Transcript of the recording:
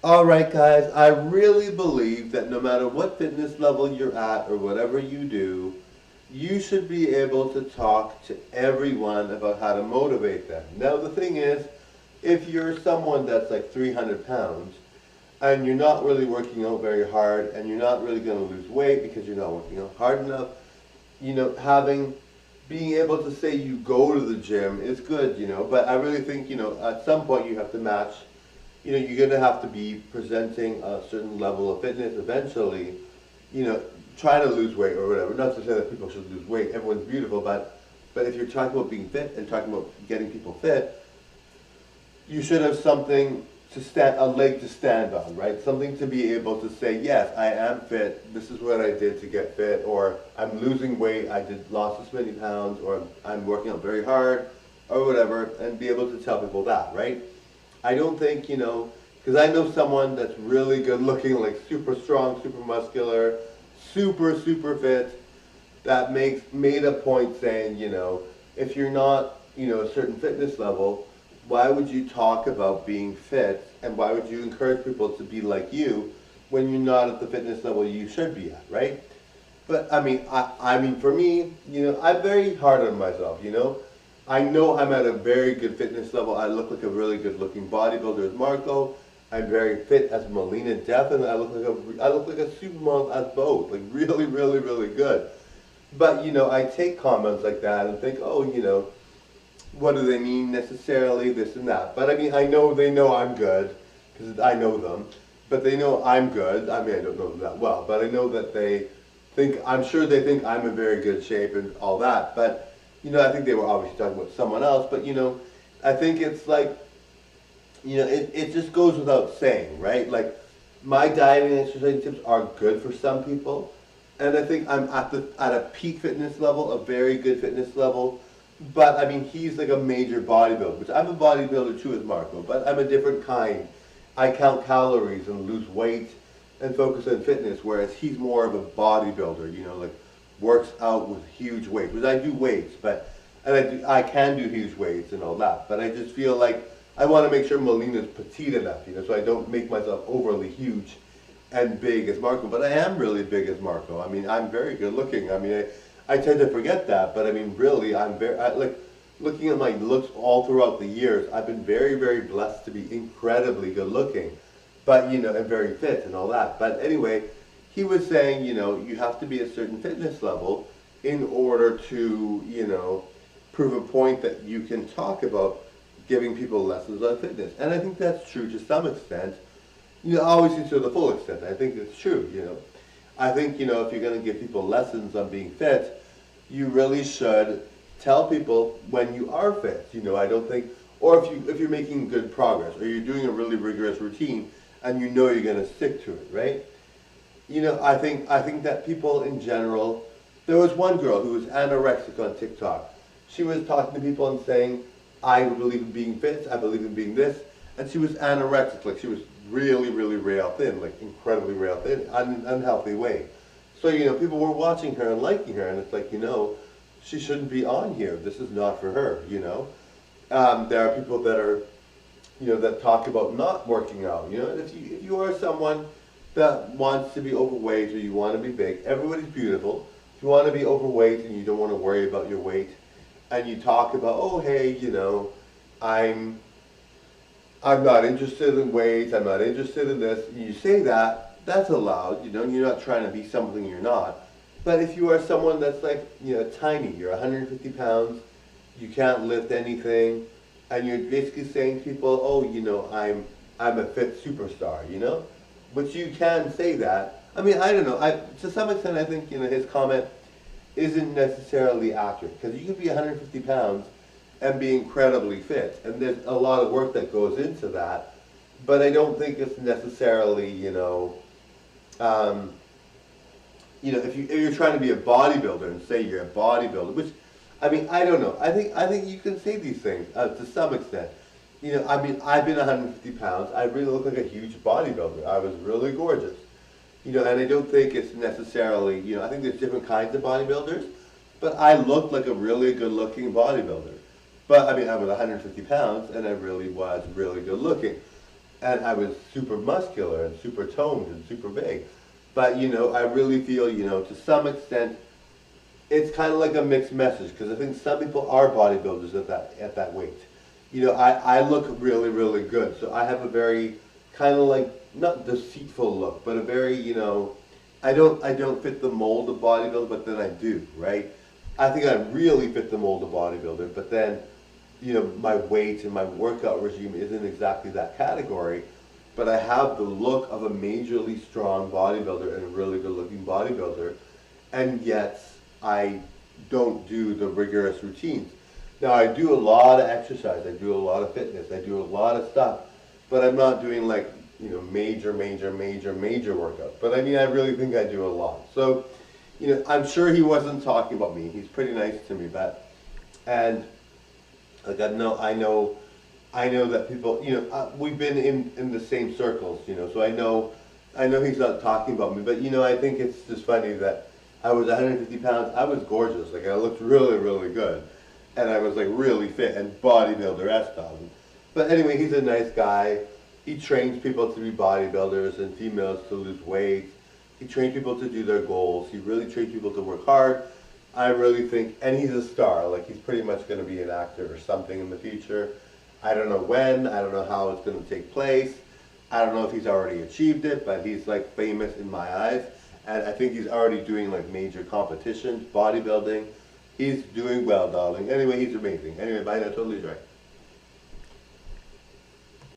All right, guys, I really believe that no matter what fitness level you're at or whatever you do, you should be able to talk to everyone about how to motivate them. Now, the thing is, if you're someone that's like 300 pounds and you're not really working out very hard and you're not really going to lose weight because you're not working out hard enough, being able to say you go to the gym is good, but I really think, at some point you have to match, you're going to have to be presenting a certain level of fitness eventually, you know, trying to lose weight or whatever. Not to say that people should lose weight, everyone's beautiful, but if you're talking about being fit and talking about getting people fit, you should have something to stand, a leg to stand on, right? Something to be able to say, yes, I am fit. This is what I did to get fit, or I'm losing weight. I did lost this many pounds, or I'm working out very hard, or whatever, and be able to tell people that, right? I don't think because I know someone that's really good looking, like super strong, super muscular, super fit, that made a point saying, if you're not, a certain fitness level, why would you talk about being fit and why would you encourage people to be like you when you're not at the fitness level you should be at, right? But I mean, for me, I'm very hard on myself. I know I'm at a very good fitness level. I look like a really good looking bodybuilder as Marco. I'm very fit as Melina Death, and I look like a supermodel as both. Like really, really, really good. But I take comments like that and think, oh, what do they mean necessarily, this and that. But I mean, I know they know I'm good, because I know them, but they know I'm good. I mean, I don't know them that well, but I know that I'm sure they think I'm in very good shape and all that, but, I think they were obviously talking about someone else, but, I think it's like, it just goes without saying, right? Like, my dieting and exercising tips are good for some people, and I think I'm at a peak fitness level, a very good fitness level. But I mean, he's like a major bodybuilder, which I'm a bodybuilder too as Marco, but I'm a different kind. I count calories and lose weight and focus on fitness, whereas he's more of a bodybuilder, like works out with huge weights. Because I do weights, and I can do huge weights and all that, but I just feel like I want to make sure Melina's petite enough, so I don't make myself overly huge and big as Marco. But I am really big as Marco. I mean, I'm very good looking. I mean, I tend to forget that, but I mean, really, like, looking at my looks all throughout the years, I've been very, very blessed to be incredibly good looking, but, and very fit and all that. But anyway, he was saying, you have to be a certain fitness level in order to, prove a point that you can talk about giving people lessons on fitness. And I think that's true to some extent, obviously to the full extent. I think it's true. I think, if you're going to give people lessons on being fit, you really should tell people when you are fit. I don't think, or if you're making good progress, or you're doing a really rigorous routine, and you're going to stick to it, right? I think that people in general, there was one girl who was anorexic on TikTok. She was talking to people and saying, I believe in being fit, I believe in being this, and she was anorexic, like she was really, really rail thin, like incredibly rail thin, unhealthy weight. So, people were watching her and liking her, and it's like, she shouldn't be on here. This is not for her. There are people that are, that talk about not working out, and if you are someone that wants to be overweight or you want to be big, everybody's beautiful. If you want to be overweight and you don't want to worry about your weight, and you talk about, oh, hey, I'm not interested in weight, I'm not interested in this, and you say that, that's allowed, you're not trying to be something you're not. But if you are someone that's like, tiny, you're 150 pounds, you can't lift anything, and you're basically saying to people, oh, I'm a fit superstar, But you can say that. I mean, I don't know, to some extent I think, his comment isn't necessarily accurate, because you could be 150 pounds and be incredibly fit. And there's a lot of work that goes into that. But I don't think it's necessarily, if you're trying to be a bodybuilder and say you're a bodybuilder, which, I mean, I don't know. I think you can say these things to some extent. I mean, I've been 150 pounds. I really look like a huge bodybuilder. I was really gorgeous. And I don't think it's necessarily, I think there's different kinds of bodybuilders, but I looked like a really good looking bodybuilder. But I mean, I was 150 pounds and I really was really good looking. and I was super muscular and super toned and super big. But you know, I really feel, you know, to some extent, it's kind of like a mixed message because I think some people are bodybuilders at that weight. You know, I look really really good, so I have a very kind of like not deceitful look, but a very, you know, I don't fit the mold of bodybuilder, but then I do, right? I think I really fit the mold of bodybuilder, but then, you know, my weight and my workout regime isn't exactly that category, but I have the look of a majorly strong bodybuilder and a really good looking bodybuilder, and yet I don't do the rigorous routines. Now I do a lot of exercise, I do a lot of fitness, I do a lot of stuff, but I'm not doing like, you know, major workouts. But I mean, I really think I do a lot. So, you know, I'm sure he wasn't talking about me. He's pretty nice to me, but, and like I know that people, you know, we've been in the same circles, you know, so I know he's not talking about me, but you know, I think it's just funny that I was 150 pounds, I was gorgeous, like I looked really, really good, and I was like really fit and bodybuilder-esque on him. But anyway, he's a nice guy. He trains people to be bodybuilders and females to lose weight. He trains people to do their goals. He really trains people to work hard. I really think, and he's a star, like he's pretty much going to be an actor or something in the future. I don't know when, I don't know how it's going to take place. I don't know if he's already achieved it, but he's like famous in my eyes. And I think he's already doing like major competitions, bodybuilding. He's doing well, darling. Anyway, he's amazing. Anyway, bye now, totally right.